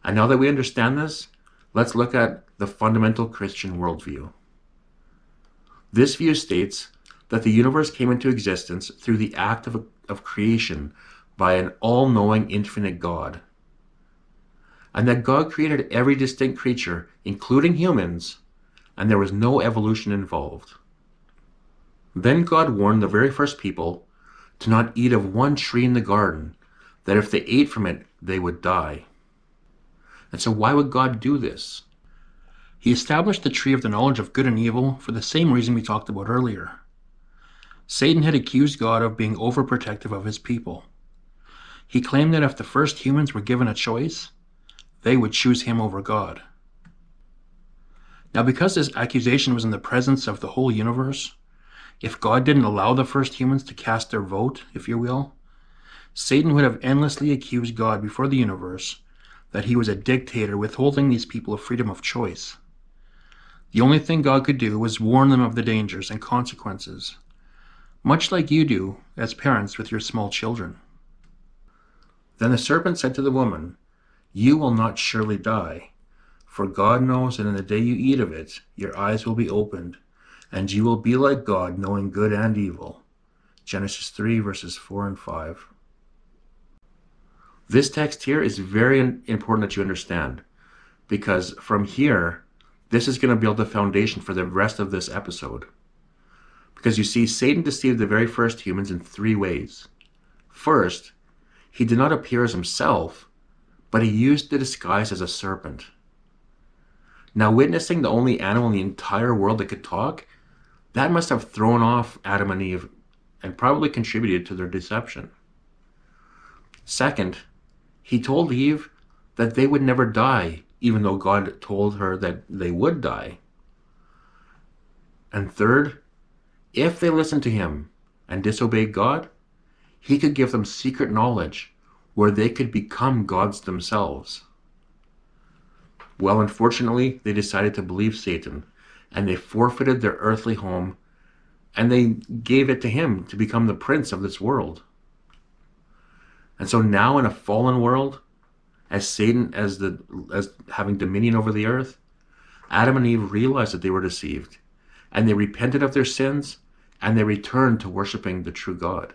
And now that we understand this, let's look at the fundamental Christian worldview. This view states that the universe came into existence through the act of creation by an all-knowing infinite God, and that God created every distinct creature, including humans, and there was no evolution involved. Then God warned the very first people to not eat of one tree in the garden, that if they ate from it, they would die. And so why would God do this? He established the tree of the knowledge of good and evil for the same reason we talked about earlier. Satan had accused God of being overprotective of his people. He claimed that if the first humans were given a choice, they would choose him over God. Now, because this accusation was in the presence of the whole universe, if God didn't allow the first humans to cast their vote, if you will, Satan would have endlessly accused God before the universe that he was a dictator withholding these people of freedom of choice. The only thing God could do was warn them of the dangers and consequences, much like you do as parents with your small children. Then the serpent said to the woman, "You will not surely die, for God knows that in the day you eat of it, your eyes will be opened, and you will be like God, knowing good and evil." Genesis 3, verses 4 and 5. This text here is very important that you understand, because from here, this is going to build the foundation for the rest of this episode. Because you see, Satan deceived the very first humans in three ways. First, he did not appear as himself, but he used the disguise as a serpent. Now, witnessing the only animal in the entire world that could talk, that must have thrown off Adam and Eve and probably contributed to their deception. Second, he told Eve that they would never die, even though God told her that they would die. And third, if they listened to him and disobeyed God, he could give them secret knowledge where they could become gods themselves. Well, unfortunately, they decided to believe Satan, and they forfeited their earthly home, and they gave it to him to become the prince of this world. And so now in a fallen world, as Satan as having dominion over the earth, Adam and Eve realized that they were deceived, and they repented of their sins, and they returned to worshiping the true God.